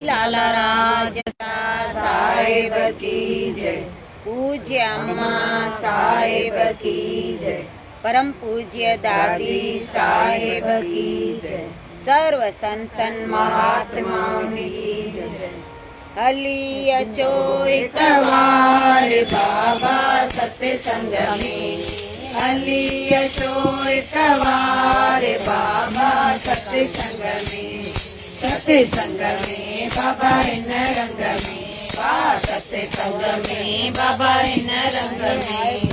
लाला राजसा साहेब की जय। पूज्य अम्मा साहेब की जय। परम पूज्य दादी साहेब की जय। सर्व संतन महात्माओं की जय। हली अचो एक बार बाबा सत्संग में। हली अचो एक बार बाबा सत्संग में। सत्संग में बाबा इन रंग में। सत्संग में बाबा इन रंग में।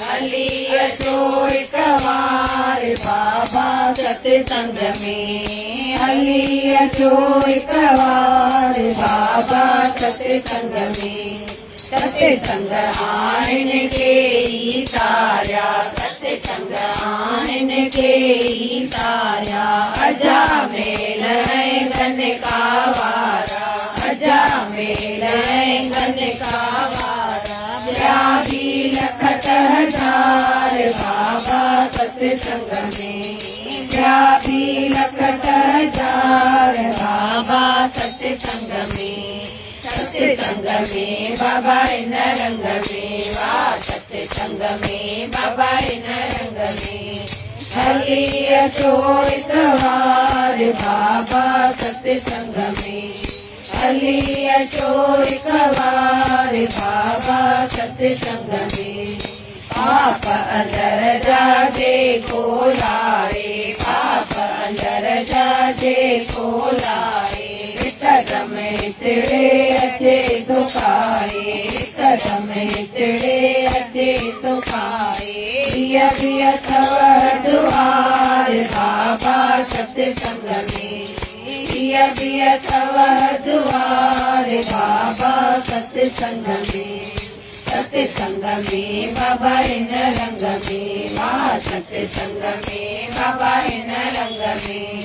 हली अचो एक बार बाबा सत्संग में। हली अचो एक बार बाबा सत्संग में। सत्संग आन के ही तारा। सत्संग आन के ही तारा। अजा मेल गन का वारा। अजा मेल गन का वारा। व्याधि लखत हजार बाबा सत्संग में। व्याधि लखत हजार बाबा सत्संग में। सत्संग में बाबा इन रंग में। सत्संग में बाबा इन रंग में। हली अचो एक बार बाबा सत्संग में। हली अचो एक बार बाबा सत्संग में। पाप अंदर जाजे खोलाए। पाप अंदर जाजे खोलाए। कदम तिड़े अचे दुखाए। कदम तिड़े अचे दुखाए। दिया दिया सब दुआर बाबा सत्संग में। दिया दिया सब दुआर बाबा सत्संग में। सत्संग में बाबा इन रंग में। सत्संग में बाबा इन रंग में।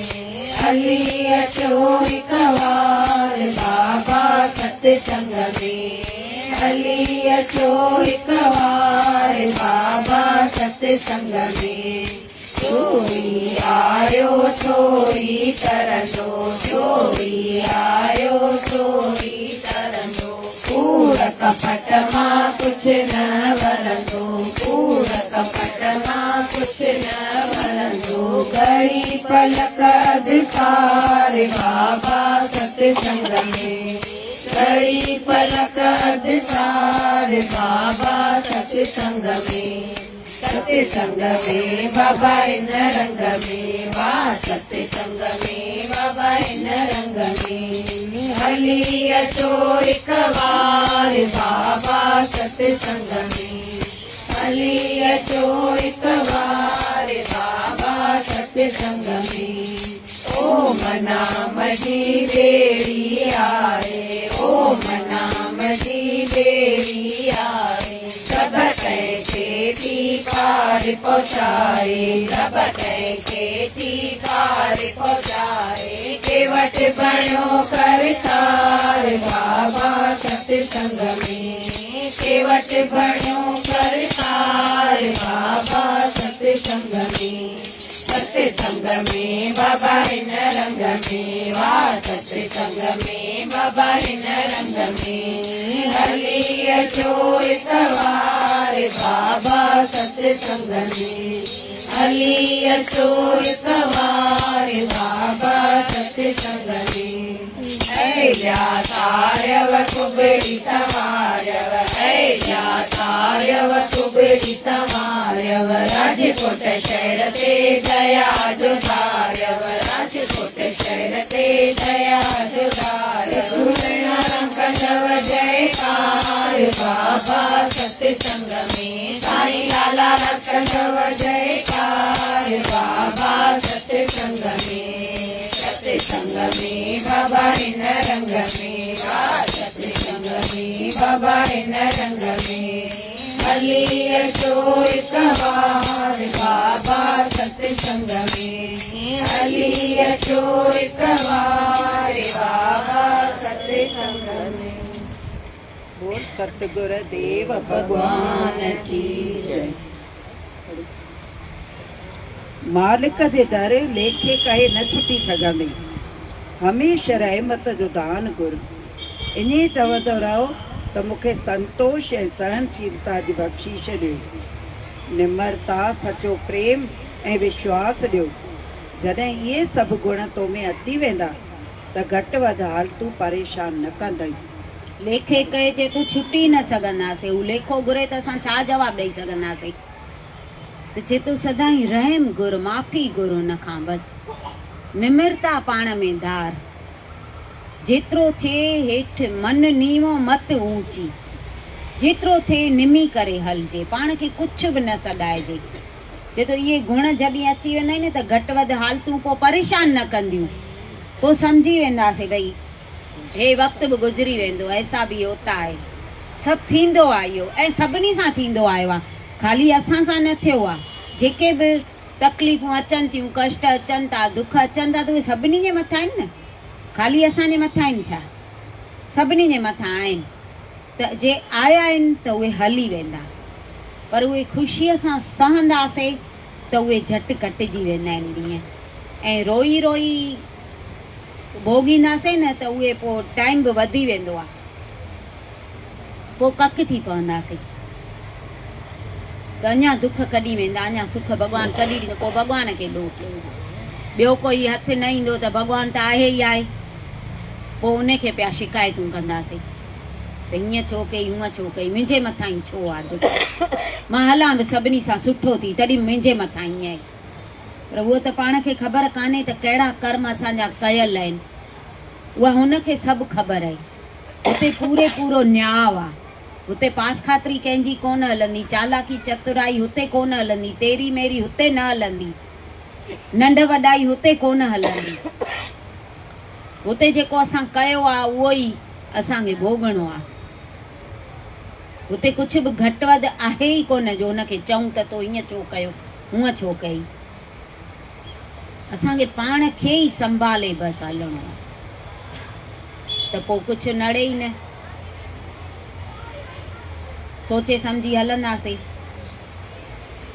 हली अचो एक बार बाबा सत्संग में। हली अचो एक बार बाबा सत्संग में। चोरी आयो चोरी तरंदो। चोरी आयो चोरी तरंदो। कूड़ कपट मां कुछ न वरंदो। कूड़ कपट मां कुछ न वरंदो। घड़ी पलक अधिकार बाबा सत्संग में। घड़ी पलक अधिकार बाबा सत्संग में। सत्संग में बाबा इन रंग में। सत्संग में बाबा इन रंग में। हली अचो एक बार बाबा सत्संग में। हली अचो एक बार बाबा सत्संग में। ओम नाम जी देवी आए। ओम नाम जी देवी आए। सब खेती पार पहुँचाए। सब खेती पार पहुँचाए। केवट बनो कर सार बाबा सत्संग में। केवट बनो कर सार बाबा सत्संग में। सत्संग में बाबा इन रंग में। सत्संग में बाबा इन रंग में। हली अचो एक बार बाबा सत्संग में। हली अचो एक बार बाबा सत्संग में। ऐल्या तार्यव कुबेरी तमार्यव। ऐल्या तार्यव कुबेरी तमार्यव। राजकोट शहर ते दया जुधार्यव। राजकोट शहर ते दया जुधार्यव। कंधव जयकार बाबा सत्संग में। साईं लाला कंधव जयकार बाबा सत्संग में। सत्संग में बाबा इन रंग में। सत्संग में बाबा इन रंग में। हली अचो एक बार बाबा सत्संग में। हली अचो एक बार बाबा सत्संग में। बोल सतगुरु देव भगवान की जय। मालिक दे दर लेखे कहे न छुटी सघंदी। हमेशह रहमत जो दान घुर। ईअं चवंदो रहो त मूंखे संतोष ऐं सहनशीलता जी बख़्शीश ॾियो, निमरता, सचो प्रेम ऐं विश्वास ॾियो। जॾहिं इहे सभु गुण तो में अची वेंदा त घटि वधि हालतूं परेशान न कंदई। लेखे कहे जे तूं छुटी न सघंदासीं, हू लेखो घुरे त असां छा जवाबु ॾेई सघंदासीं। त जे तूं सदाईं रहम घुर, माफ़ी घुर हुन खां, बसि निमिरता पाण में धार। जेतिरो थिए हेठि मन नीवो मत ऊंची, जेतिरो थिए निमी करे हलजे, पाण खे कुझु बि न सॾाइजे। जे तो इहे गुण जॾहिं अची वेंदा आहिनि त घटि वधि हालतूं पोइ परेशान न कंदियूं। पोइ सम्झी वेंदासीं भई हे वक़्तु बि गुज़री वेंदो, ऐसा बि होता आहे, सभु थींदो आहे इहो, ऐं सभिनी सां थींदो आयो आहे, ख़ाली असां सां न थियो आहे। जेके बि तकलीफ़ूं अचनि थियूं, कष्ट अचनि था, दुख अचनि था, त उहे सभिनी जे मथां आहिनि न, ख़ाली असांजे मथां आहिनि छा? सभिनी जे मथां आहिनि। त जे आया आहिनि त उहे हली वेंदा, पर उहे ख़ुशीअ सां सहंदासीं त उहे झटि कटिजी वेंदा आहिनि ॾींहं। ऐं रोई रोई भोगींदासीं न त उहे पोइ टाइम बि वधी वेंदो आहे, पोइ कक थी पवंदासीं। त अञा दुख कढी वेंदा, अञा सुख भॻवानु कढी ॾींदो, पोइ भॻवान खे ॾोह ॿियो कोई हथु न ईंदो त भॻवानु त आहे ई आहे। पोइ उनखे पिया शिकायतूं कंदासीं त हीअं छो कई, हूअं छो कई, मुंहिंजे मथां ई छो आहे दुख, मां हलां बि सभिनी सां सुठो थी, तॾहिं मुंहिंजे मथां ईअं आहे। पर उहो त पाण खे ख़बर कान्हे त कहिड़ा कर्म असांजा कयल आहिनि, उहा हुनखे सभु ख़बर आहे। हुते पूरे पूरो न्याव आहे, हुते पास खातिरी कंहिंजी कोन हलंदी, चालाकी चतुराई हुते कोन हलंदी, तेरी मेरी हुते न हलंदी, नंढ वॾाई हुते कोन हलंदी। हुते जेको असां कयो आहे उहो ई असांखे भोगणो आहे। हुते कुझु बि घटि वधि आहे ई कोन जो हुनखे चऊं त तो हीअं छो कयो, हूअं छो कई। असांखे पाण खे ई संभाले बसि हलणो आहे, त पोइ कुझु नड़े ई न। सोचे सम्झी हलंदासीं,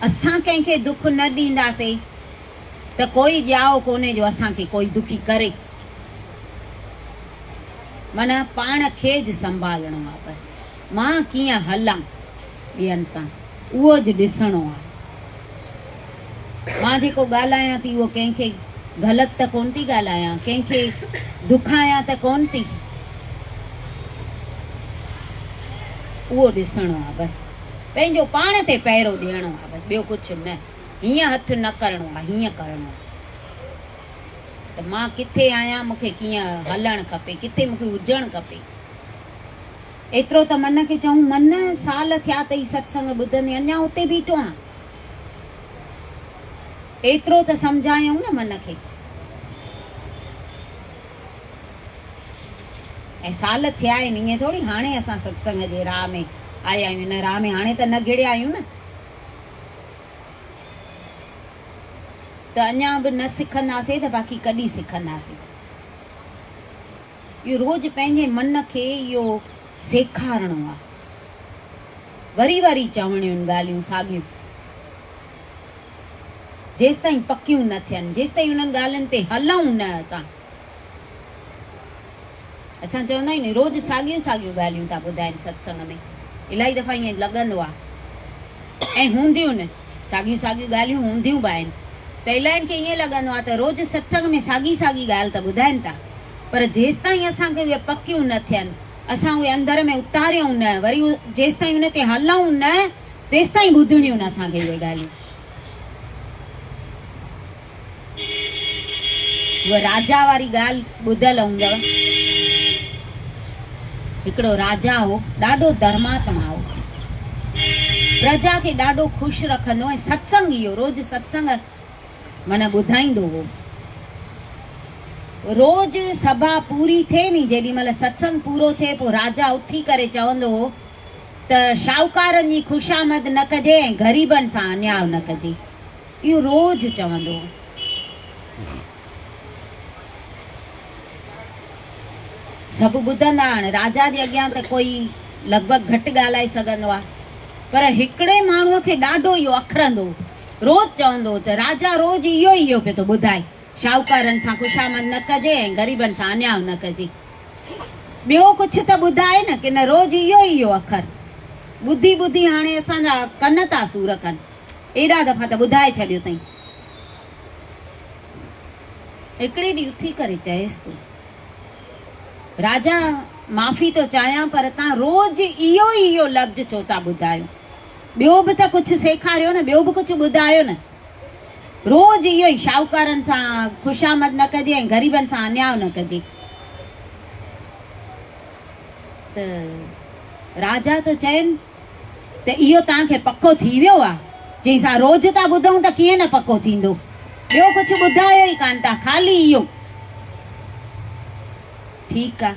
असां कंहिंखे दुख न ॾींदासीं त कोई ॼाओ कोन्हे जो असांखे कोई दुखी करे। माना पाण खे ज संभालणो आहे, बसि मां कीअं हलां ॿियनि सां उहो ज ॾिसणो आहे। मां जेको ॻाल्हायां थी उहो कंहिंखे ग़लति त कोन थी ॻाल्हायां, कंहिंखे दुखायां त कोन थी, उहो ॾिसणो आहे। बसि पंहिंजो पाण ते पहिरो ॾियणो आहे, बसि ॿियो कुझु न। हीअं हथु न करिणो आहे, हीअं करिणो आहे त मां किथे आहियां, मूंखे कीअं हलणु खपे, किथे मूंखे हुजणु खपे। एतिरो त मन खे चऊं, मन साल थिया अथई सत्संग ॿुधंदे, अञा उते बीठो आहियां, एतिरो त सम्झायूं न मन खे। ऐं साल थिया आहिनि, ईअं थोरी हाणे असां सत्संग जे राह में आया आहियूं, हिन राह में हाणे त न घिड़िया आहियूं न। त अञा बि न सिखंदासीं त बाक़ी कॾहिं सिखंदासीं। इहो रोज़ पंहिंजे मन खे इहो सेखारणो आहे, वरी वरी चवणियूं ॻाल्हियूं साॻियूं, जेसि ताईं पकियूं न थियनि, जेसि ताईं हुननि ॻाल्हियुनि ते हलूं न। असां चवंदा आहियूं रोज़ साॻियूं साॻियूं ॻाल्हियूं था ॿुधाइनि सत्संग में, इलाही दफ़ा ईअं लॻंदो आहे। ऐं हूंदियूं न, साॻियूं साॻियूं ॻाल्हियूं हूंदियूं बि आहिनि। त इलाहिनि खे ईअं लॻंदो आहे त रोज़ सत्संग में साॻी साॻी ॻाल्हि त ॿुधाइनि था, पर जेसि ताईं असांखे उहे पकियूं न थियनि, असां उहे अंदर में उतारियूं न, वरी जेसि ताईं उन ते हलूं न, तेसि ताईं ॿुधणियूं न असांखे उहे ॻाल्हियूं। उहा राजा वारी ॻाल्हि ॿुधल हूंदव। हिकिड़ो राजा हो, ॾाढो धर्मात्मा हो, प्रजा खे ॾाढो ख़ुशि रखंदो, ऐं सत्संग इहो रोज़ सत्संग माना ॿुधाईंदो हो। रोज़ सभा पूरी थिए नी, जेॾी महिल सत्संग पूरो थिए पोइ राजा उथी करे चवंदो हो त शाहूकारनि जी ख़ुशामद न कजे ऐं ग़रीबनि सां अन्याय न कजे। इहो रोज़ चवंदो हो। सभु ॿुधंदा आहिनि, राजा जे अॻियां त कोई लॻभॻि घटि ॻाल्हाए सघंदो आहे, पर हिकिड़े माण्हूअ खे ॾाढो इहो अखरंदो, रोज़ चवंदो त राजा रोज़ इहो पियो थो ॿुधाए, शाहूकारनि सां ख़ुशामद न कजे ऐं ग़रीबनि सां अन्याय न कजे। ॿियो कुझु त ॿुधाए न की न रोज़ इहो अखर ॿुधी ॿुधी हाणे असांजा कन था सूर कनि। एॾा दफ़ा त ॿुधाए छॾियो अथई। हिकिड़े ॾींहुं उथी करे चएसि थो, राजा माफ़ी तो चाहियां पर तव्हां रोज़ इहो लफ़्ज़ छो था ॿुधायो? ॿियो बि त कुझु सेखारियो न, ॿियो बि कुझु ॿुधायो न। रोज़ इहो ई शाहूकारनि सां ख़ुशामद न कजे ऐं ग़रीबनि सां अन्याय न कजे। त राजा तो चवनि त इहो तव्हांखे पको थी वियो आहे? जंहिंसां रोज़ था ॿुधूं त कीअं न पको थींदो? ॿियो कुझु ॿुधायो ई कान था, ख़ाली इहो। ठीकु आहे,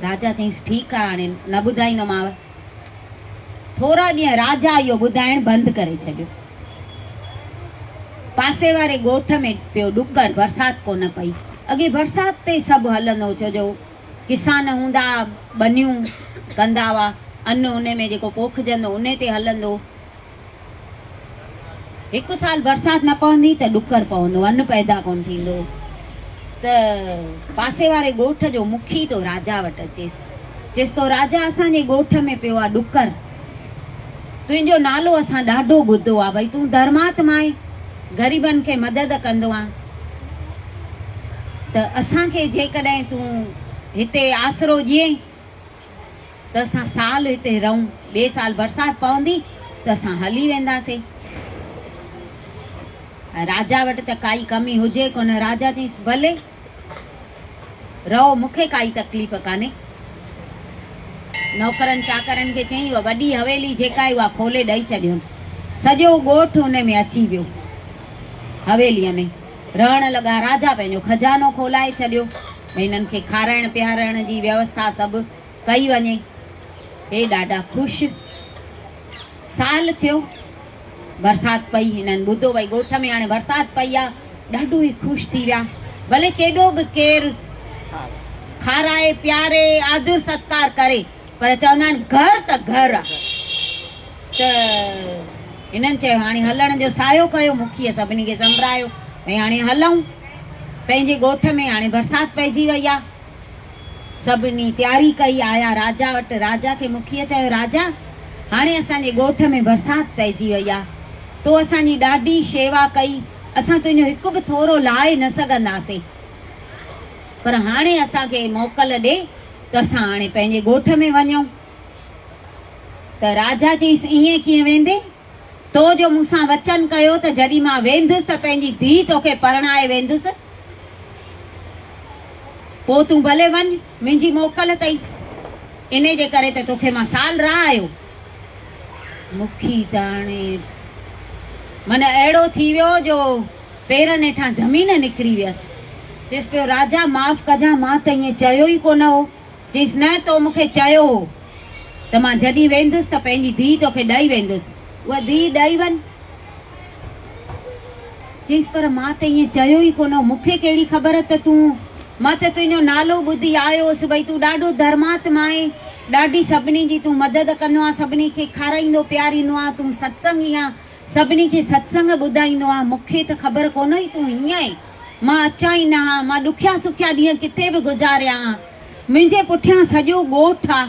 राजा चईंसि ठीकु आहे, हाणे न ॿुधाईंदोमांव। थोरा ॾींहं राजा इहो ॿुधाइण बंदि करे छॾियो। पासे वारे ॻोठ में पियो ॾुकर, बरसाति कोन पई। अॻे बरसाति ते सभु हलंदो, छो जो किसान हूंदा, बनियूं कंदा हुआ, अन्न उन में जेको पोखजंदो उन ते हलंदो। हिकु साल बरसाति न पवंदी त ॾुकर पवंदो, अन्न पैदा कोन थींदो। त पासे वारे ॻोठ जो मुखी तो राजा वटि अचेसि, चएसि तो राजा असांजे ॻोठ में पियो आहे ॾुकर, तुंहिंजो नालो असां ॾाढो ॿुधो आहे, भई तूं धर्मात्मा आहे, ग़रीबनि खे मदद कंदो आहे। त असांखे जेकॾहिं तूं हिते आसरो ॾिए त असां साल हिते रहूं, ॿिए साल बरसाति पवंदी त असां हली वेंदासीं। राजा वटि त काई कमी हुजे कोन। राजा चईंसि भले रहो, मूंखे काई तकलीफ़ कान्हे। नौकरनि चाकरनि खे चई उहा वॾी हवेली जेका आहे उहा खोले ॾेई छॾियो। सॼो ॻोठ हुन में अची वियो, हवेलीअ में रहण लॻा। राजा पंहिंजो खजानो खोलाए छॾियो, भई हिननि खे खाराइण पीआरण जी व्यवस्था सभु कई वञे। हे ॾाढा ख़ुशि। साल थियो, बरसाति पई, हिननि ॿुधो भई ॻोठ में हाणे बरसाति पई आहे, ॾाढो ई ख़ुशि थी विया। भले केॾो बि केरु खाराए प्यारे आदर सत्कार करे, पर चवंदा आहिनि घर त घर आहे। त हिननि चयो हाणे हलण जो सायो कयो, मुखीअ सभिनी खे संभरायो, भई हाणे हलूं पंहिंजे ॻोठ में। हाणे बरसाति पइजी वई आहे, सभिनी तयारी कई, आया राजा वटि। राजा खे मुखीअ चयो, राजा हाणे असांजे ॻोठ में बरसाति पइजी वई आहे, तो असांजी ॾाढी शेवा कई, असां तुंहिंजो हिकु बि थोरो लाहे न सघंदासीं, पर हाणे असांखे मोकल ॾे त असां हाणे पंहिंजे ॻोठ में वञूं। त राजा चईसि ईअं कीअं वेंदे? तो जो मूंसां वचन कयो त जॾहिं मां वेंदुसि त पंहिंजी धीउ तोखे परणाए वेंदुसि, पोइ तूं भले वञ, मुंहिंजी मोकल अथई, इन जे करे त तोखे मां साल रहायो। मुखी त हाणे माना अहिड़ो थी वियो जो पेरनि हेठां ज़मीन निकिरी वियसि। चएसि पियो राजा माफ़ कजां, मां त ईअं चयो ई कोन हो। चईसि न, तो मूंखे चयो हो त मां जॾहिं वेंदुसि त पंहिंजी धीउ तोखे ॾेई वेंदुसि, उहा धीउ ॾेई वञ। चईसि पर मां त ईअं चयो ई कोन हो, मूंखे कहिड़ी ख़बर त तूं, मां त तुंहिंजो नालो ॿुधी आयो हुअसि, भई तूं ॾाढो धर्मात्मा आहे, ॾाढी सभिनी जी तूं मदद कंदो आहे, सभिनी खे खाराईंदो पीआरींदो आहे, तूं सत्संगी आहे, सभिनी खे सत्संग ॿुधाईंदो आहे। मूंखे त ख़बर कोन हुई तूं हीअं आहे। मां अचां ई न हा, मां ॾुखिया सुखिया ॾींहं किथे बि गुज़ारिया हा, मुंहिंजे पुठियां सॼो ॻोठ आहे,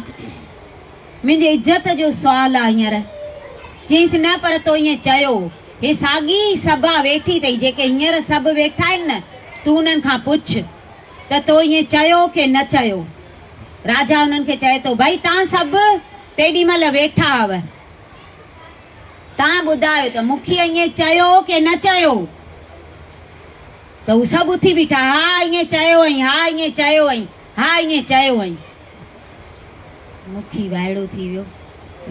मुंहिंजे इज़त जो सुवाल आहे हींअर। चईसि न, पर तो ईअं चयो, हे साॻी सभा वेठी अथई, जेके हींअर सभु वेठा आहिनि न, तूं उन्हनि खां पुछ त तो ईअं चयो की न चयो। राजा उन्हनि खे चए थो, भई तव्हां सभु तेॾी महिल वेठा हुअव, तव्हां ॿुधायो त मुखीअ ईअं चयो की न चयो? त हू सभु उथी बीठा, हा ईअं चयो ऐं हा ईअं चयो ऐं हा ईअं चयो ऐं। मुखी वाइड़ो थी वियो।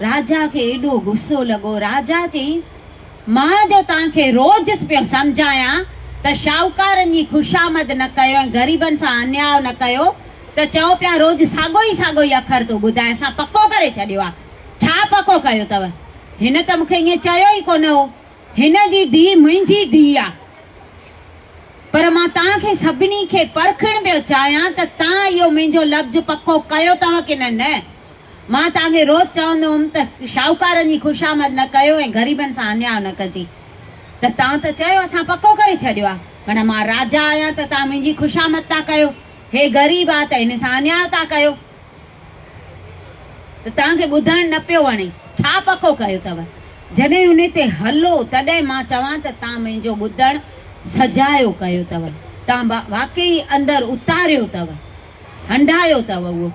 राजा खे एॾो गुस्सो लॻो। राजा चईंसि, मां जो तव्हांखे रोज़ पियो सम्झायां त शाहूकारनि जी ख़ुशामद न कयो ऐं ग़रीबनि सां अन्याय न कयो, त चओ पिया रोज़ साॻो ई अखर थो ॿुधाए। असां पको करे छॾियो आहे। छा पको कयो अथव? हिन त मूंखे ईअं चयो ई कोन हो, हिन जी धीउ मुंहिंजी धीउ आहे, पर मां तव्हांखे सभिनी खे परखण पियो चाहियां त तव्हां इहो मुंहिंजो लफ़्ज़ पको कयो अथव की न। मां तव्हांखे रोज़ चवंदो हुउमि त शाहूकारनि जी ख़ुशामद न कयो ऐं ग़रीबनि सां अन्याय न कजे, त तव्हां त चयो असां पको करे छॾियो आहे, माना मां राजा आहियां त तव्हां मुंहिंजी खुशामद था कयो, हे ग़रीब आहे त हिन सां अन्याय था कयो, त तव्हांखे ॿुधण न पियो वणे, छा पको कयो अथव? जॾहिं उन ते हलो तॾहिं मां चवां त तव्हां मुंहिंजो ॿुधण सजायो कयो अथव, तव्हां वाकई अंदरि उतारियो अथव, हंडायो अथव उहो।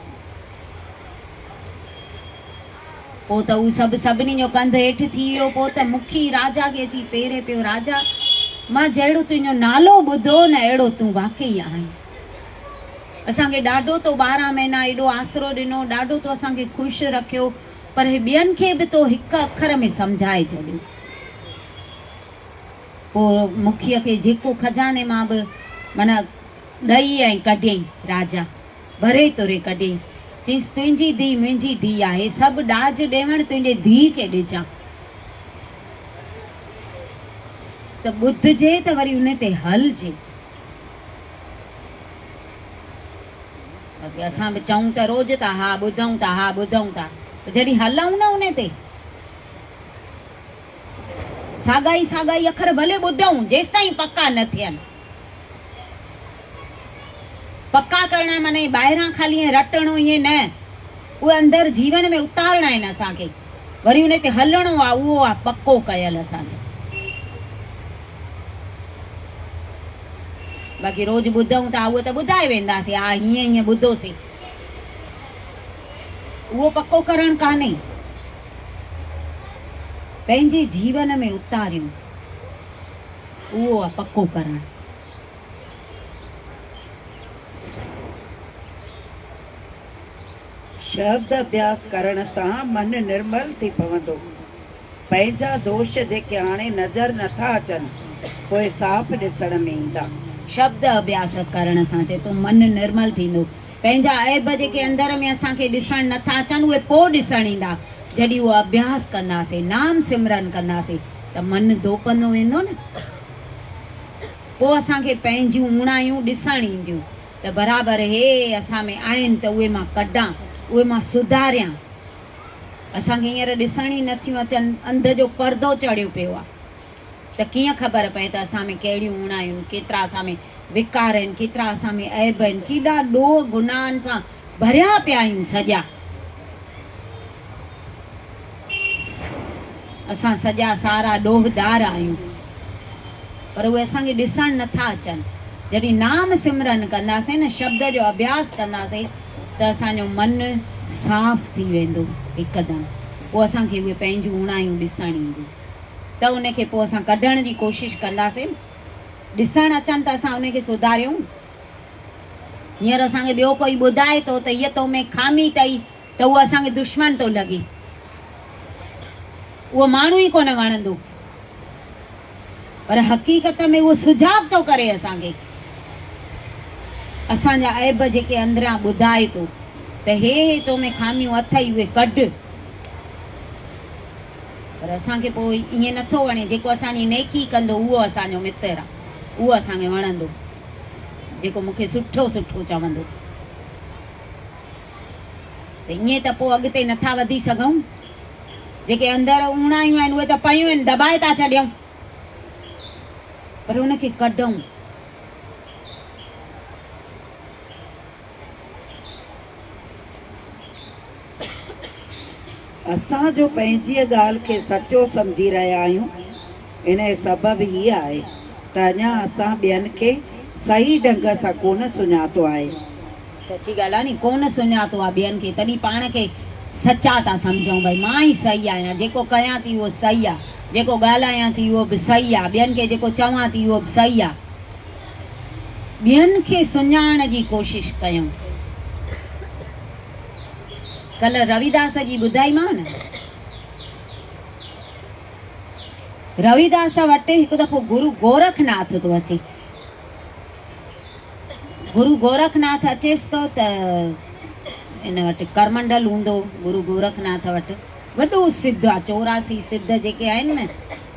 पोइ त उहो सभिनी जो कंध हेठि थी वियो। पोइ त मुखी राजा खे अची पेरे पियो, राजा मां जहिड़ो तुंहिंजो नालो ॿुधो न अहिड़ो तूं वाकई आहीं। असांखे ॾाढो तो 12 महीना एॾो आसरो ॾिनो, ॾाढो तो असांखे ख़ुशि रखियो, पर हे ॿियनि खे बि तो हिकु अखर में सम्झाए छॾियो। पोइ मुखीअ खे जेको खजाने मां बि माना ॾई ऐं कढियईं, राजा भरे तुरे कढियईंसि, चईंसि तुंहिंजी धीउ मुंहिंजी धीउ आहे, सभु ॾाज ॾेवण तुंहिंजे धीउ खे ॾिजां, त ॿुधजे त वरी उन ते हलजे। असां बि चऊं त रोज़ था, हा ॿुधूं था, हा ॿुधूं था, जॾहिं हलूं न उन ते साॻाई अखर भले ॿुधूं, जेसि ताईं पक्का न थियनि। पक्का करणा माने ॿाहिरां खाली रटणो ईअं न, उहे अंदरि जीवन में उतारणा आहिनि असांखे, वरी उन ते हलणो आहे, उहो आहे पक्को कयल असांखे। बाक़ी रोज़ ॿुधूं था, उहो त ॿुधाए वेंदासीं, हा हीअं ॿुधोसीं, उहो पक्को करणु कान्हे। पंहिंजे जीवन में उतारियूं, उहो आहे पक्को करणु। शब्द अभ्यास करण सां मन निर्मल थी पवंदो। पंहिंजा दोष जेके हाणे नज़र नथा अचनि पोइ साफ़ ॾिसण में ईंदा। शब्द अभ्यास करण सां चए तो मन निर्मल थींदो। पंहिंजा ऐब जेके अंदर में असांखे ॾिसण नथा अचनि उहे पोइ ॾिसण ईंदा। जॾहिं उहो अभ्यास कंदासीं, नाम सिमरन कंदासीं त मन धोपंदो वेंदो न, पोइ असांखे पंहिंजियूं उणायूं ॾिसण ईंदियूं त बराबरि हे असां में आहिनि त उहे मां कढां, उहे मां सुधारियां। असांखे हींअर ॾिसण ई नथियूं अचनि, अंध जो परदो चढ़ियो पियो आहे, त कीअं ख़बर पए त असां में कहिड़ियूं उणायूं, केतिरा असां में विकार आहिनि, केतिरा असां में ऐब आहिनि, केॾा ॾोह गुनाहनि सां भरिया पिया आहियूं सॼा। असां सॼा सारा ॾोहदार आहियूं, पर उहे असांखे ॾिसण नथा अचनि। जॾहिं नाम सिमरन कंदासीं न, शब्द जो अभ्यास कंदासीं त असांजो मन साफ़ थी वेंदो हिकदमि। पोइ असांखे उहे पंहिंजियूं उणायूं ॾिसण ईंदियूं, त उनखे पोइ असां कढण जी कोशिशि कंदासीं। ॾिसण अचनि त असां उनखे सुधारियूं। हींअर असांखे ॿियो कोई ॿुधाए थो त हीअ तो में खामी अथई त उहो असांखे दुश्मन थो लॻे, उहो माण्हू ई कोन वणंदो, पर हक़ीक़त में उहो सुझाव थो करे असांखे, असांजा ऐब जेके अंदरां ॿुधाए थो त हे तो में खामियूं अथई, उहे कढ। पर असांखे पोइ ईअं नथो वणे, जेको असांजी नेकी कंदो उहो असांजो मित्र आहे, उहो असांखे वणंदो, जेको मूंखे सुठो सुठो चवंदो। त ईअं त पोइ अॻिते नथा वधी सघूं। जेके अंदरि उणायूं आहिनि उहे त पयूं आहिनि, दॿाए था छॾियूं, पर उनखे कढूं। असां जो पंहिंजी ॻाल्हि खे सचो सम्झी रहिया आहियूं, इन जो सबबु हीअ आहे त अञा असां ॿियनि खे सही ढंग सां कोन सुञातो आहे। सची ॻाल्हि आहे नी, कोन सुञातो आहे ॿियनि खे, तॾहिं पाण खे सचा था सम्झूं, भई मां ई सही आहियां, जेको कयां थी उहो सही आहे, जेको ॻाल्हायां थी उहो बि सही आहे, ॿियनि खे जेको चवां थी उहो बि सही आहे। ॿियनि खे सुञाणण जी कोशिशि कयूं। कल्ह रविदास जी ॿुधाईमांव न, रविदास वटि हिकु दफ़ो गुरु गोरखनाथ थो अचे। गुरु गोरखनाथ अचेसि थो त इन वटि करमंडल हूंदो, गुरु गोरखनाथ वटि वॾो सिद्ध आहे, 84 सिद्ध जेके आहिनि न,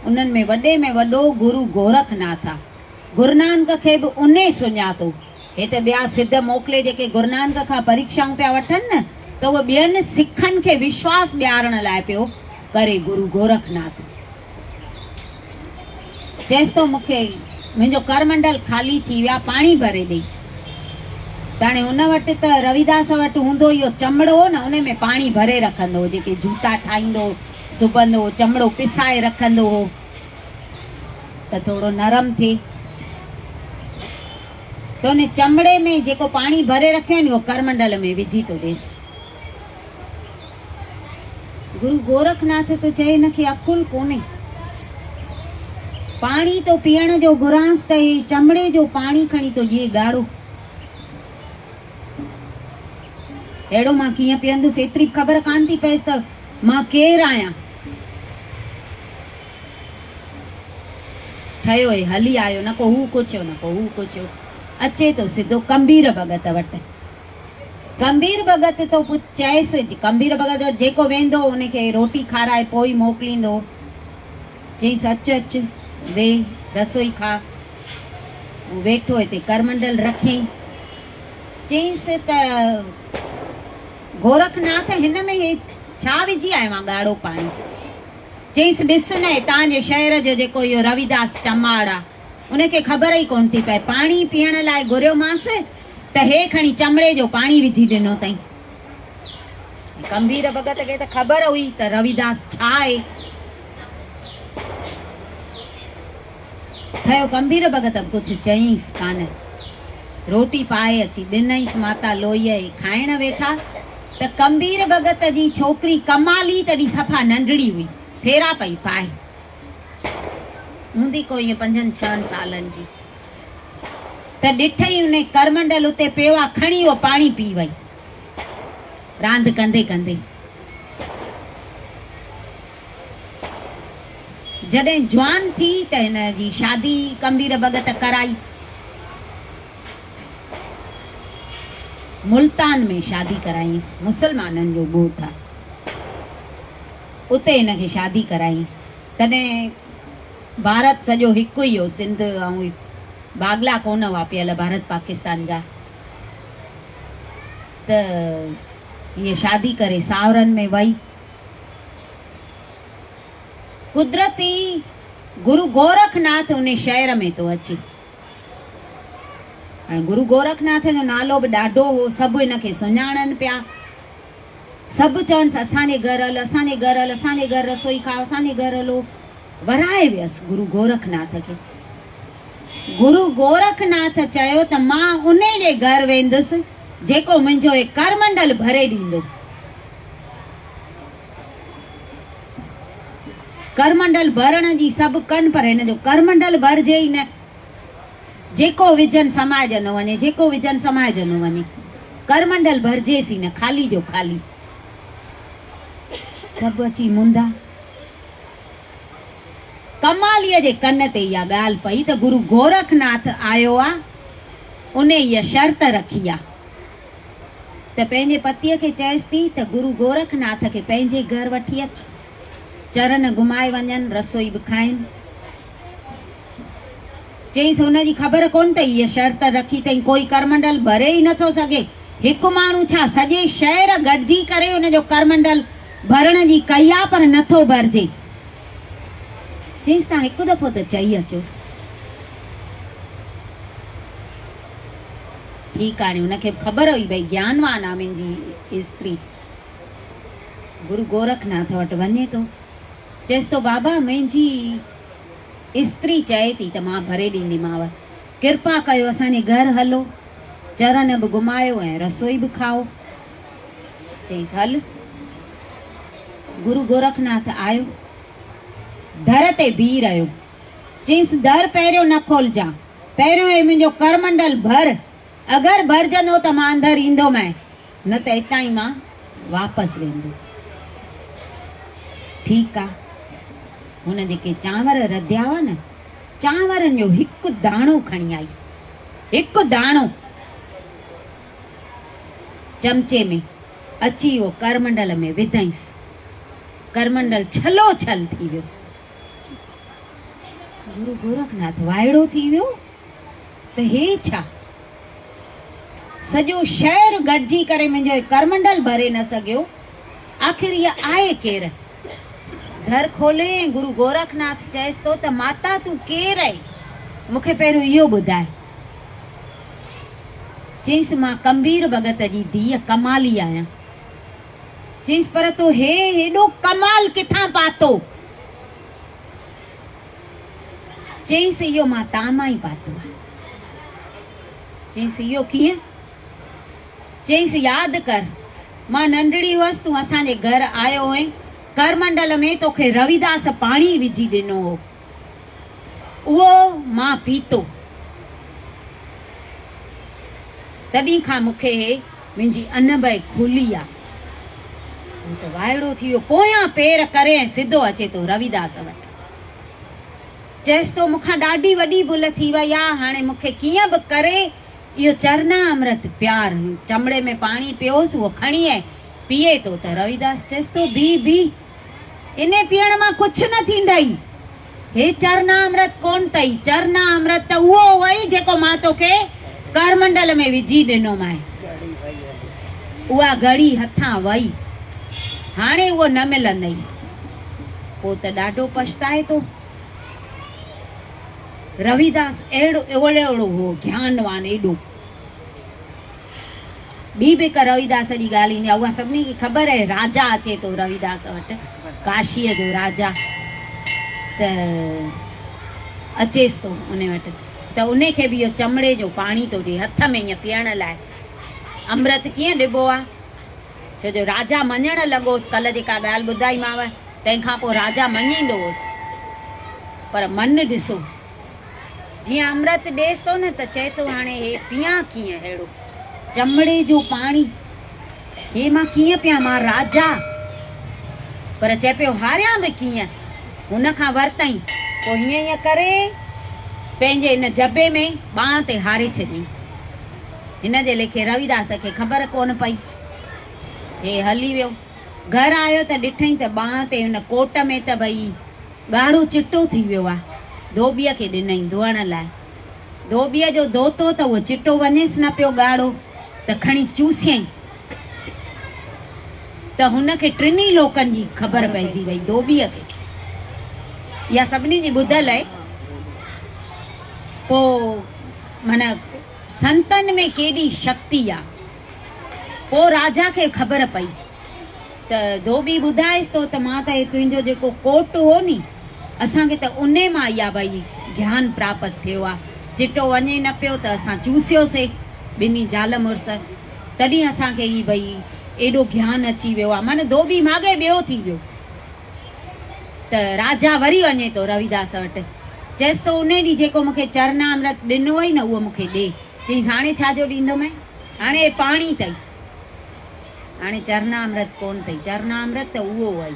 उन्हनि में वॾे में वॾो गुरु गोरखनाथ आहे। गुरुनानक खे बि उन सुञातो। हे त ॿिया सिद्ध मोकिले जेके गुरुनानक खां परीक्षाऊं पिया वठनि न, त उहे ॿियनि सिखनि खे विश्वास ॾियारण लाइ पियो करे गुरु गोरखनाथ। चएसि थो मूंखे मुंहिंजो करमंडल खाली थी विया, पाणी भरे ॾेई। त हाणे हुन वटि त रविदास वटि हूंदो इहो चमड़ो हो न, उन में पाणी भरे रखंदो हो, जेके जूता ठाहींदो सुबंदो हो, चमड़ो पिसाए रखंदो हो त थोरो नरम थिए। त उन चमड़े में जेको पाणी भरे रखियो नी, उहो करमंडल में विझी थो ॾेसि। गुरु गोरखनाथ तो चए हिनखे अकुल कोन्हे। पाणी तो पीअण जो घुरांस त हे चमड़े जो पाणी खणी तो ये ॻाढ़ो। अहिड़ो मां कीअं पीअंदुसि, एतिरी ख़बर कान थी पएसि त मां केरु आहियां। ठहियो हे, हली आयो, न को हू कुझु न को हू कुझु, अचे तो सिधो कंबीर भगत वटि। कंबीर भगत तो चएसि, कंबीर भगत जेको वेंदो उनखे रोटी खाराए पोइ मोकिलींदो। चईसि अचु अचु वे, रसोई खा। वेठो हिते करमंडल रखियईं। चईसि त गोरखनाथ हिन में हे छा विझी आयो आहे ॻाढ़ो पाणी? चईसि ॾिस न, तव्हांजे शहर जो जेको इहो रविदास चमाड़ आहे, उनखे ख़बर ई कोन थी पए। पाणी पीअण लाइ घुरियोमांसि त हे खणी चमड़े जो पाणी विझी ॾिनो अथई। कंबीर भगत खे त ख़बर हुई त रविदास छा आहे। ठहियो कंबीर भगत कुझु चयईंसि कान। रोटी पाए अची ॾिनईंसि माता लोईअ खे। खाइण वेठा त कंबीर भगत जी छोकिरी कमाली तॾहिं सफ़ा नंढड़ी हुई, फेरा पई पाए, हूंदी को ईअं 5-6 सालनि जी। त ॾिठई उन करमंडल उते पियो आहे, खणी उहो पाणी पी वई रांदि कंदे कंदे। जॾहिं जवान थी त हिन जी शादी कंबीर भगत कराई। मुल्तान में शादी कराईंसि, मुसलमाननि जो ॻोठु आहे, उते हिनखे शादी कराई। तॾहिं भारत सॼो हिकु ई हो, सिंध ऐं बागला कोन हुआ पियल भारत पाकिस्तान जा। त हीअ शादी करे सावरनि में वई। कुदरती गुरु गोरखनाथ उन शहर में तो अचे। हाणे गुरु गोरखनाथ जो नालो बि ॾाढो हो, सभु हिनखे सुञाणनि पिया। सभु चवनि असांजे घर हल, असांजे घर हल, असांजे घर रसोई खाओ, असांजे घर हलो। वराए वियसि गुरु गोरखनाथ खे। गुरु गोरखनाथ चयो त मां उन जे घर वेंदुसि जेको मुंहिंजो हे करमंडल भरे ॾींदो। करमंडल भरण जी सभु कनि, पर हिन जो करमंडल भरजे ई न। जेको विझन समाज न वञे, जेको विझन समाज न वञे, करमंडल भरजेसि ई न, खाली जो खाली। सभु अची मुंदा। कमालीअ जे कन ते इहा ॻाल्हि पई त गुरु गोरखनाथ आयो आहे, उन इहा शर्त रखी आहे त पंहिंजे पतीअ खे चएसि थी त गुरु गोरखनाथ खे पंहिंजे घर वठी अच, चरण घुमाए वञनि, रसोई बि खाइनि। चईसि हुनजी ख़बर कोन अथई इहा शर्त रखी अथई, कोई करमंडल भरे ई नथो सघे। हिकु माण्हू छा सॼे शहर गॾिजी करे हुनजो करमंडल भरण जी कई आहे, पर नथो भरजे। चईसि तव्हां हिकु दफ़ो त चई अचोसि। ठीकु आहे, हुनखे ख़बर हुई भई ज्ञानवान आहे मुंहिंजी स्त्री। गुरु गोरखनाथ वटि वञे थो, चएसि थो बाबा मुंहिंजी स्त्री चए थी त मां भरे ॾींदीमांव, कृपा कयो असांजे घर हलो, चरण बि घुमायो ऐं रसोई बि खाओ। चईसि हल। गुरु गोरखनाथ आयो, दर ते बीह रहियो। चईसि दर पहिरियों न खोलजां, पहिरियों हे मुंहिंजो करमंडल भर, अगरि भरजंदो त मां अंदरि ईंदोमांइ, न त हितां ई मां वापसि वेंदुसि। ठीकु आहे। हुन जेके चांवर रधिया हुआ न, चांवरनि जो हिकु दाणो खणी आई, हिकु दाणो चमचे में अची उहो करमंडल में विधईंसि। करमंडल छलो छल थी वियो। गुरु गोरखनाथ वाइड़ो थी वियो त हे छा, सॼो शहर गॾिजी करे मुंहिंजो करमंडल भरे न सघियो, आख़िर इहा आहे केरु? घर खोले गुरु गोरखनाथ चएसि थो त माता तूं केरु आहे? मूंखे पहिरियों इहो ॿुधाए। चईंसि मां कम्बीर भगत जी धीअ कमाली आहियां। चईंसि पर तो हेॾो कमाल किथां पातो? चईंसि इहो मां तामां ई पातो आहे। चईंसि इहो कीअं? चईंसि यादि कर मां नंढड़ी हुअसि, तूं असांजे घर आयो हुएं, करमंडल में तोखे रविदास पाणी विझी ॾिनो हो, उहो मां पीतो। तॾहिं खां मूंखे मुंहिंजी अनबई खुली आहे। त वाइड़ो थी वियो, पोयां पेर करे ऐं सिधो अचे थो रविदास वटि। चएसि थो मूंखां ॾाढी वॾी भुल थी वई आहे, हाणे मूंखे कीअं बि करे इहो चरना अमृत प्यार, चमड़े में पाणी पियोसि, उहो खणी ऐं पीए थो। त रविदास चएसि थो बी इन पीअण मां कुझु न थींदई, हे चरना अमृत कोन अथई, चरना अमृत त उहो वई जेको मां तोखे करमंडल में विझी ॾिनो माए। उहा घड़ी हथां वई, हाणे उहो न मिलंदई। पोइ त ॾाढो पछताए थो। रविदास अहिड़ो हो ज्ञानवान एॾो। ॿी बि हिक रविदास जी ॻाल्हि ईंदी आहे, उहा सभिनी खे ख़बर आहे। राजा अचे थो रविदास वटि, काशीअ जो राजा, त अचेसि थो उन वटि। त उन खे बि इहो चमड़े जो पाणी थो ॾिए हथ में ईअं पीअण लाइ। अमृत कीअं ॾिबो आहे? छो जो राजा मञण लॻोसि, कल्ह जेका ॻाल्हि ॿुधाईमांव, तंहिंखां पोइ राजा मञींदो हुअसि। पर मन ॾिसो, जीअं अमृत ॾेसि थो न त चए थो हाणे हे पियां कीअं अहिड़ो चमड़े जो पाणी, हे मां कीअं पियां, मां राजा। पर चए पियो हारियां बि कीअं? हुन खां वरितई, पोइ हीअं हीअं करे पंहिंजे हिन जबे में बांह ते हारे छॾियईं। हिन जे लेखे रविदास खे ख़बर कोन पई, हे हली वियो। घर आयो त ॾिठई त बांह ते हिन कोट में त भई ॻाढ़ो चिट्टो थी वियो आहे। धोबीअ खे ॾिनई धोअण लाइ। धोबीअ जो धोतो त उहो चिट्टो वञेसि न पियो ॻाढ़ो, त खणी चूसियईं त हुनखे टिनी लोकनि जी ख़बर पइजी वई धोबीअ खे। इहा सभिनी जी ॿुधल आहे। पोइ माना संतनि में केॾी शक्ति आहे। पोइ राजा खे ख़बर पई त धोबी ॿुधाएसि थो त मां त तुंहिंजो जेको कोट हो नी, असांखे त उन मां इहा भई ज्ञान प्राप्त थियो आहे। चिट्टो वञे न पियो त असां चूसियोसीं ॿिन्ही ज़ाल मुड़ुस, तॾहिं असांखे ई भई एॾो ज्ञान अची वियो आहे। माना धोबी माॻे ॿियो थी वियो। त राजा वरी वञे थो रविदास वटि, चएसि थो उन ॾींहुं जेको मूंखे चरना अमृत ॾिनो हुई न, उहो मूंखे ॾे। चईं हाणे छाजो ॾींदोमांइ? हाणे पाणी अथई, हाणे चरना अमृत कोन अथई। चरना अमृत त उहो हुई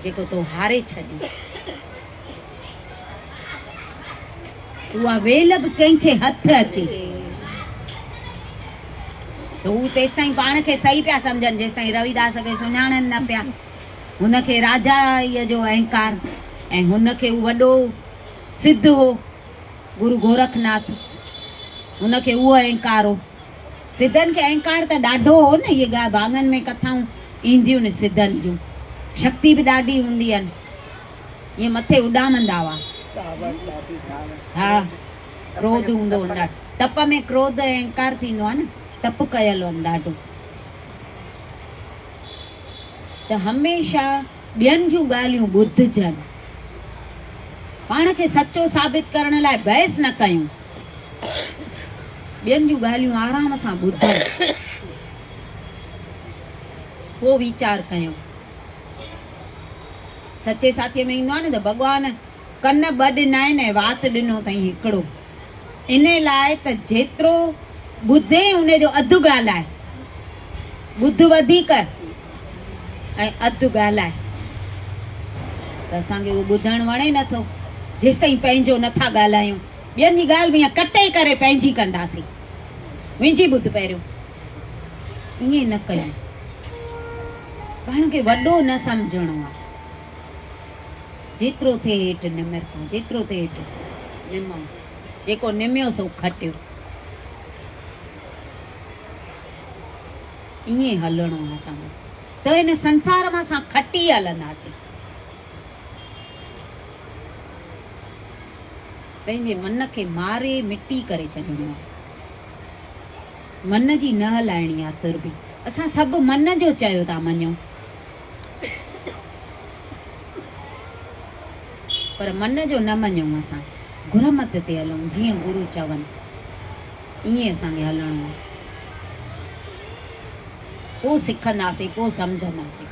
जेको तो हारे छॾी। उहा वेल बि कंहिंखे हथ अचे त हू तेसि ताईं पाण खे सही पिया सम्झनि, जेसि ताईं रविदास खे सुञाणनि न पिया। हुनखे राजा जो अहंकार, ऐं हुनखे वॾो सिद्ध हो गुरु गोरखनाथ, हुनखे उहो अहंकार हो। सिद्धनि खे अहंकार त ॾाढो हो न। इहे ॻाल्हि भाङनि में कथाऊं ईंदियूं आहिनि सिद्धनि जूं, शक्ति बि ॾाढी हूंदी आहिनि, ईअं मथे उॾामंदा हुआ। हा, क्रोध हूंदो हुन, तप में क्रोध अहंकार थींदो आहे न, तप कयल आहिनि ॾाढो। त हमेशह ॿियनि जूं ॻाल्हियूं ॿुधजनि, पाण खे सचो साबित करण लाइ बहस न कयूं। ॿियनि जूं ॻाल्हियूं आराम सां ॿुधूं, पोइ वीचार कयूं। सचे साथीअ में ईंदो आहे न त भॻवान कन ॿ ॾिना आहिनि ऐं वात ॾिनो अथई हिकिड़ो। इन लाइ त जेतिरो ॿुधे उन जो अधु ॻाल्हाए, ॿुध वधीक ऐं अधु ॻाल्हाए। त असांखे उहो ॿुधणु वणे नथो जेसि ताईं पंहिंजो नथा ॻाल्हायूं। ॿियनि जी ॻाल्हि बि ईअं कटे करे पंहिंजी कंदासीं, मुंहिंजी ॿुध पहिरियों, ईअं न कयूं। पाण खे वॾो न सम्झणो आहे। जेतिरो थिए हेठि निमिरता, जेतिरो थिए हेठि निमो, जेको निमियो सो खटियो। ईअं हलणो आहे असांखे, त हिन संसार मां असां खटी हलंदासीं। पंहिंजे मन खे मारे मिटी करे छॾिणो आहे। मन जी न हलाइणी आहे तुर बि। असां सभु मन जो चयो था मञूं, पर मन जो न मञूं। असां गुरमत ते हलूं, जीअं गुरु चवनि ईअं असांखे हलणो आहे। पोइ सिखंदासीं, पोइ सम्झंदासीं।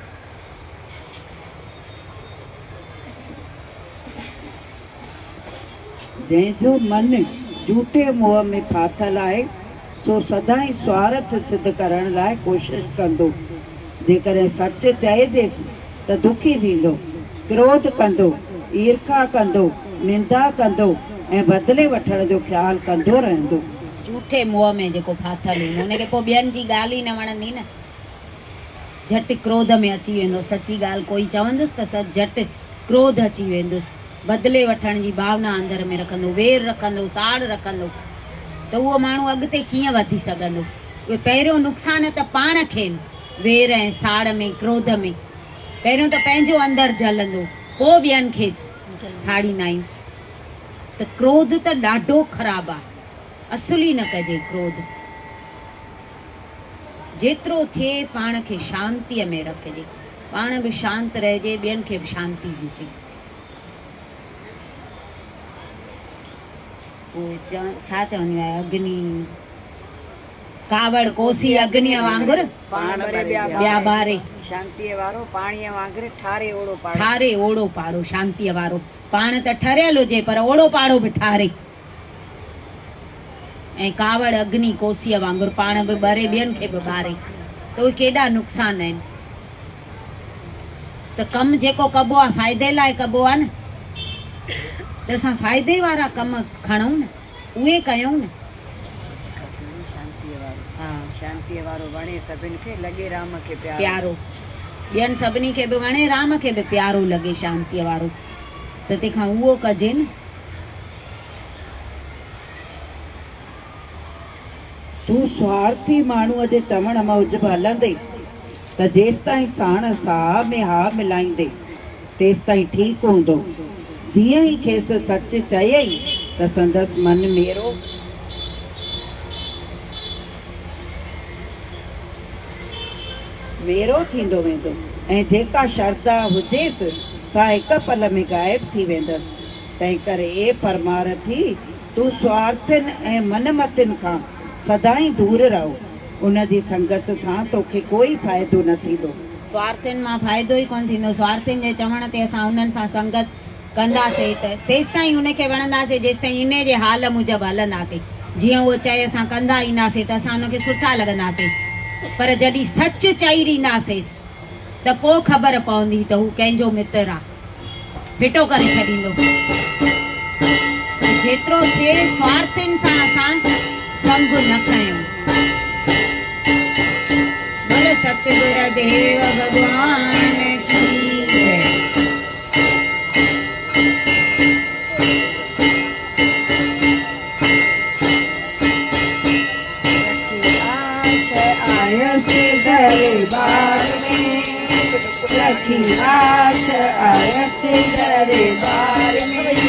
जंहिंजो मन झूठे मोह में फाथल आहे सो सदाईं स्वार्थ सिद्ध करण लाइ कोशिश कंदो। जेकॾहिं सच चइजेसि त दुखी थींदो, क्रोध कंदो, ईर्खा कंदो, निंदा कंदो ऐं बदिले वठण जो ख़्यालु कंदो रहंदो। झूठे मोह में जेको फाथल हूंदो हुनखे पोइ ॿियनि जी ॻाल्हि ई न वणंदी न, झटि क्रोध में अची वेंदो। सची ॻाल्हि कोई चवंदुसि त झटि क्रोध अची वेंदुसि, बदिले वठण जी भावना अंदर में रखंदो, वेर रखंदो, साड़ रखंदो, त उहो माण्हू अॻिते कीअं वधी सघंदो। उहे पहिरियों नुक़सान त पाण खे वेर ऐं साड़ में, क्रोध में पहिरियों त पंहिंजो अंदरि जलंदो, पोइ ॿियनि खे साड़ींदा आहियूं। त क्रोध त ॾाढो ख़राबु आहे, असुली न कजे क्रोध। जेतिरो थिए पाण खे शांतीअ में रखिजे, पाण बि शांत रहिजे, ॿियनि खे बि शांती ॾिजे। छा चवंदी आहे अग्नि, कावड़ कोसी अग्नीअ वांगुरु ॿिया ॿारे, शांतीअ वारो पाणीअ वांगुरु ठारे ओड़ो ठारे ओड़ो पाड़ो। शांतीअ वारो पाण त ठरियल हुजे पर ओड़ो पाड़ो बि ठारे, ऐं कावड़ अग्नि कोसीअ वांगुरु पाण बि ॿरे, ॿियनि खे बि ॿारे। त उहे केॾा नुक़सान आहिनि। त कमु जेको कबो आहे फ़ाइदे लाइ कबो आहे न, त असां फ़ाइदे वारा कम खणूं न, उहे कयूं न। शांतीअ वारो वणे सभिनि खे, लॻे राम खे प्यारो, ॿियनि सभिनी खे बि वणे, राम खे बि प्यारो लॻे शांतीअ वारो, त तंहिंखां उहो कजे न। तूं स्वार्थी माण्हूअ जे चवण मूजिबि हलंदे त जेसिताईं साण साह में हा मिलाईंदे तेसिताईं ठीकु हूंदो। जीअं ई खेसि सच चयई त संदसि मन मेरो थींदो वेंदो, ऐं जेका श्रद्धा हुजेसि सा हिक पल में गाइब थी वेंदसि। तंहिं करे ए परमारथी, तूं स्वार्थनि ऐं मनमतियुनि खां सदाईं दूर रहो। उन जी संगत सां तोखे कोई फ़ाइदो न थींदो। स्वार्थनि मां फ़ाइदो ई कोन थींदो। स्वार्थनि जे चवण ते असां उन्हनि सां संगत कंदासीं त तेसिताईं उनखे वणंदासीं जेसिताईं इन जे हाल मुजिबि हलंदासीं। जीअं उहो चए असां कंदा ईंदासीं त असां उनखे सुठा लॻंदासीं, पर जॾहिं सच चई ॾींदासीं त पोइ ख़बर पवंदी त हू कंहिंजो मित्र आहे, फिटो करे छॾींदो। जेतिरो थिए स्वार्थनि सां असां संग न कयूं। बोले सतगुर देव भगवान की जय। दरबार में रखी आस आयत दरबार में,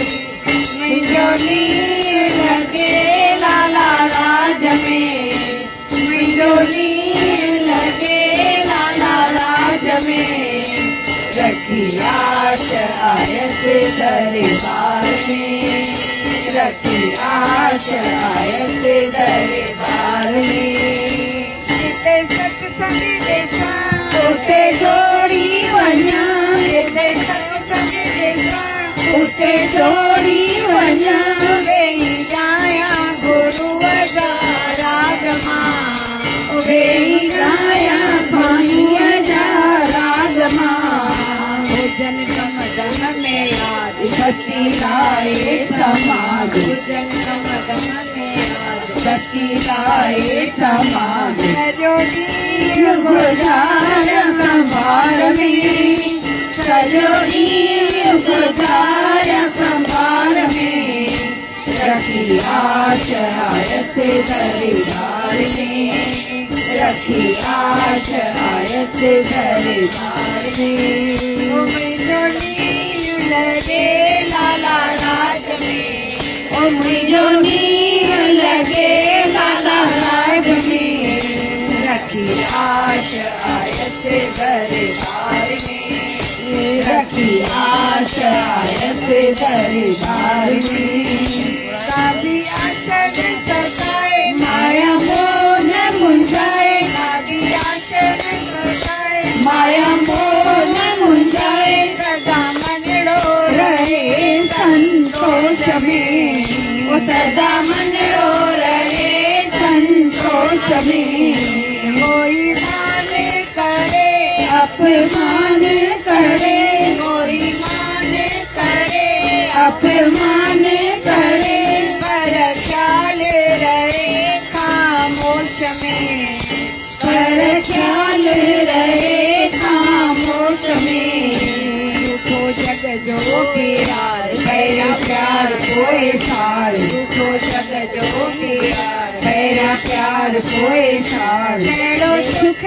मुझो नीर लगे लाला राज में, मुझो नीर लगे लाला राज में, रखी आस आयत दरबार में, रखी आस आयत दरबार में। उते जोड़ी वञा, उते जोड़ी वञा, वेही जाया गुरुअ जा राग मां, वेही जाया पाणीअ जा राग मां। हुजन कम दम में याद सची लाए समाज, हुजन कम दम में याद सची लाए समाज। सजोड़ी गुजार संभार में, सजोड़ी गुजार संभार में, रखी आस आयत दरबार में, रखी आस आयत दरबार में। मुझो नीर लगे लाला राज में, ओ मुझो नीर लगे लाला साहिब में, रखी आश आयत दरबार में, रखी आश आयत दरबार में। कादी आशर सताए माया मोह न मुंझाए, कादी आशर सताए माया मोह न मुंझाए, सदा मनड़ो रहे संतोष में, ओ सदा मनड़ो रहे संतोष में। कोई मान करे अपमान करे, कोई मान करे अपमान करे, पर ख्याल रहे खामोश में, पर ख्याल रहे खामोश में। झूठो जग जो प्यार तेरा प्यार कोई सार, झूठो जग जो प्यार तेरा प्यार कोई सार। तेरो सुख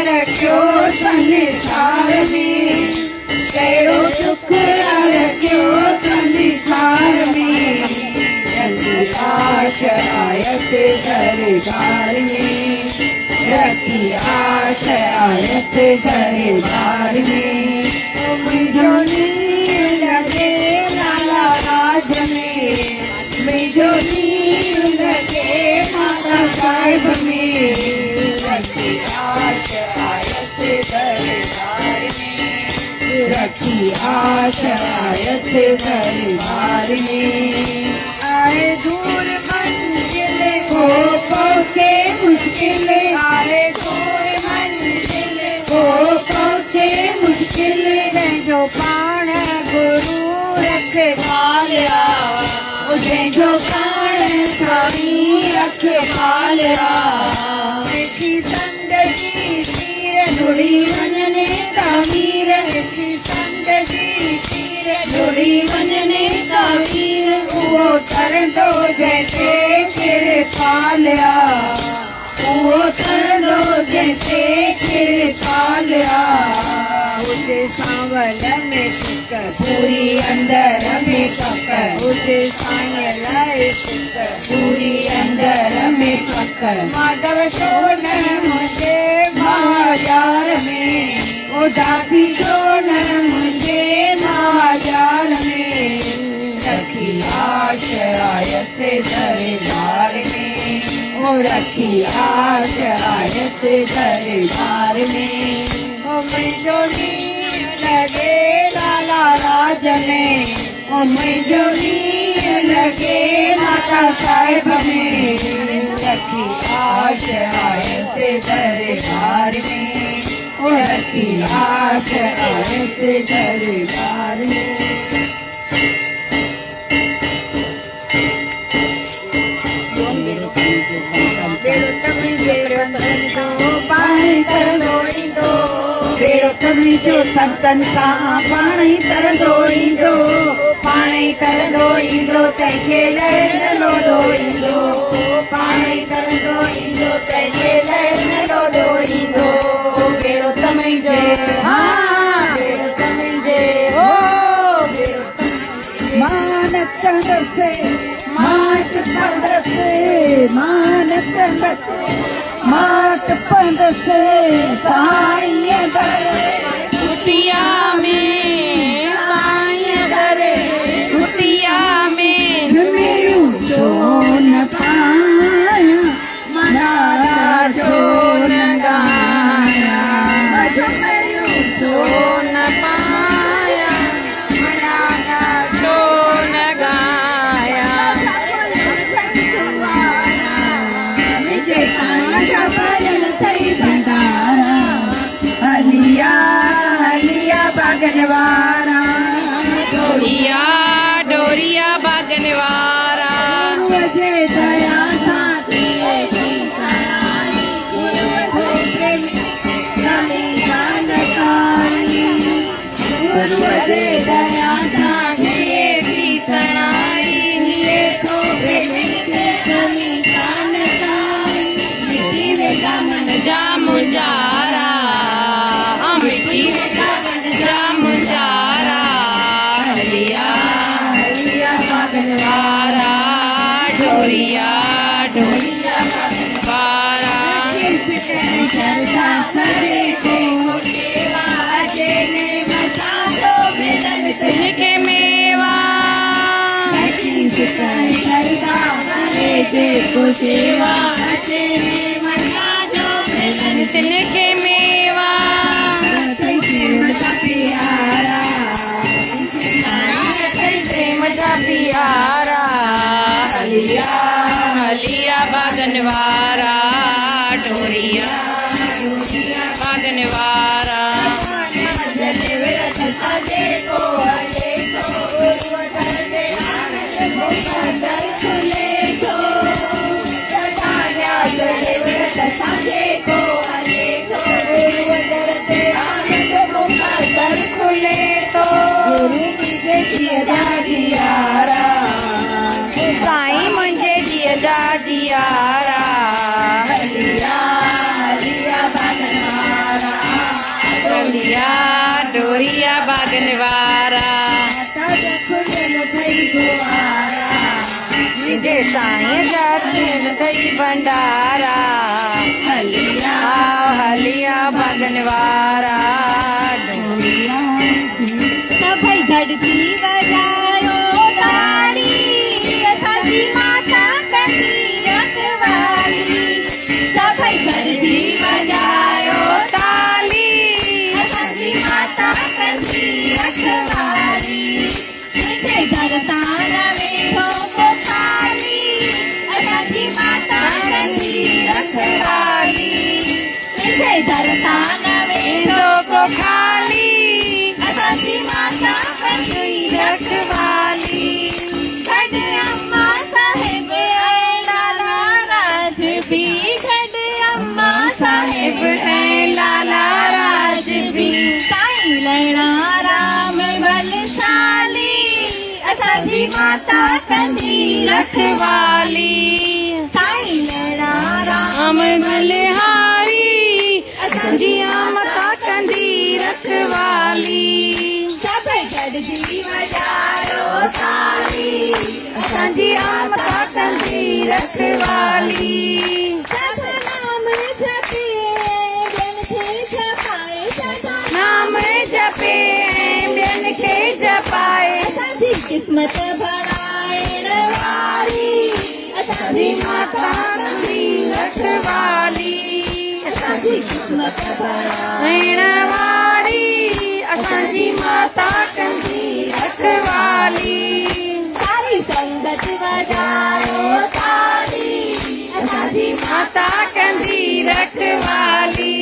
रखियो संसार में, तेरो सुख रखियो संसार में। रखी आश आयत दरबार में, रखी आश आयत दरबार में। मुझो नीर लगे लाला राज में, मुझो नीर लगे माता साहिब में, रखी आश आयत दरबार में, रखी आश आयत दरबार में। आए दूर मंजिल को पहुँचे मुश्किल, आए दूर मंजिल को पहुँचे मुश्किल, जो पाण गुरु रख पालिया, उसे जो पाण स्वामी रख पालिया। मिठी संगति तीर जुड़ी वनने तामीर, मिठी संगति तीर जुड़ी वनने तामीर। वो तर दो जैसे फिर पालिया, वो तर दो जैसे फिर पालिया। उसे सांवल में सुख पूरी अंदर में पक, उसे सांवल सुख पूरी अंदर में पक। माधव सोन मुझे बाजार में, ओ दासी सोन मुझे बाजार में। रखी आश आयत दरबार में, ओ रखी आश आयत दरबार में। ओ मुझो नीर लगे लाला राज में, ओ मुझो नीर लगे माता साहिब में, रखी आश आयत दरबार में, ओ रखी आश आयत दरबार में। जो संतन का पाणी तरंदो, पाणी तरंदो तैखे लहर लोडो, पाणी तरंदो तैखे लहर लोडो। बेड़ो तमैजो हाँ बेड़ो तमैजे ओ बेड़ो तमैजे। मानत बसे मात पंदसे, मानत बसे मात पंदसे, साईं दर कुटिया में, साईं दर कुटिया में। मेरू जो न पाया मनारा जो न गाया, मेरू जो न पाया मनारा जो न गाया। विजय कांचा भजन सही भंडारा, हलिया हलिया बागनवारा, डोरिया डोरिया बागनवारा। मुझे दया साथी मुझे दया साथी सनाई, ये तो जामुजारा, मिट्टी में जामुजारा, हलिया हलिया बागनवारा। डोरिया वारा शरदा सजे को सेवा अजने मसालो मिलन तिनके मेवा शरदा सजे को सेवा अजने मसालो मिलन तिनके मेवा प्यारा मजा प्यारा हलिया हलिया बागनवारा डोरिया बागनवारा साईं मुंहिंजे जीअ जा जियारा हलिया हलिया डोरिया बागनवारा मुंहिंजे साईं जा थियन थई भंडारा हलिया हलिया बागनवारा डोरिया सभई धड़की वजायो ताड़ी असांजी माता कंदी रखवाली सभई धड़की वजायो ताली असांजी माता कंदी रखवाली मुंहिंजे घर तान वेठो को खाली असांजी माता कंदी रखवाली मुंहिंजे घर तान वेठो को खाली असांजी माता कंदी रखवाली गॾ अम्मा साहिब ऐं लाला राज बि गॾ अम्मा साहिब ऐं लाला राज बि साईं लैणा राम बलशाली असांजी माता कंदी रखवाली साईं लैणा राम बलिहारी असांजी माता कंदी रखवाली सभई गॾिजी वॼायो ताली असांजी माता कंदी रखवाली सभु नाम जपे ॿियनि खे जपाए नाम जपे ॿियनि खे जपाए असांजी क़िस्मत भराइण वारी असांजी माता कंदी रखवाली असांजी क़िस्मत भराइण वारी असांजी माता कंदी रखवाली सारी संगत वॼायो ताली असांजी माता कंदी रखवाली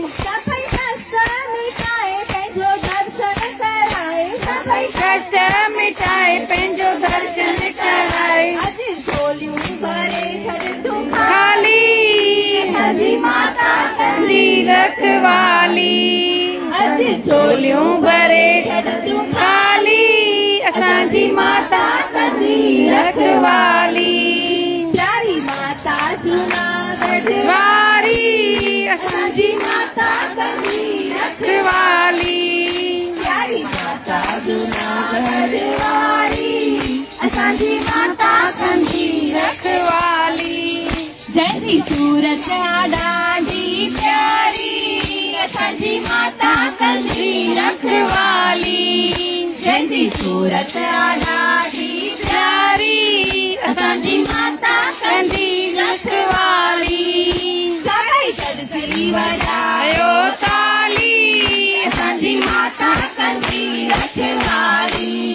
सभई कष्ट मिटाए पंहिंजो दर्शन कराए सभई कष्ट मिटाए पंहिंजो दर्शन कराए अॼु झोलियूं भरे छॾ तूं खाली असांजी माता कंदी रखवाली अॼु झोलियूं भरे छॾ तूं खाली असांजी माता कंदी रखवाली प्यारी माता जूनागढ़ वारी असांजी माता कंदी रखवाली प्यारी माता जूनागढ़ वारी असांजी माता कंदी रखवाली जंहिंजी सूरत ॾाढी प्यारी असांजी माता कंदी रखवाली जंहिंजी सूरत ॾाढी प्यारी असांजी माता कंदी रखवाली सभई गॾिजी वॼायो ताली असांजी माता कंदी रखवाली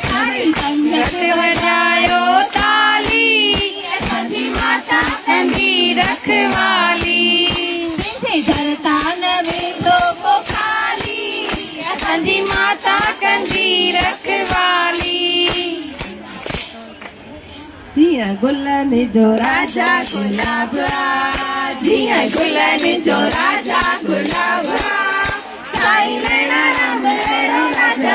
सारी संगत वॼायो ताली असांजी माता कंदी रखवाली मुंहिंजे घर तान वेठो को खाली असांजी माता कंदी रखवाली जीअं गुलनि जो राजा गुलाब जीअं गुलनि जो राजा गुलाब साईं लैणा राम लैणो राजा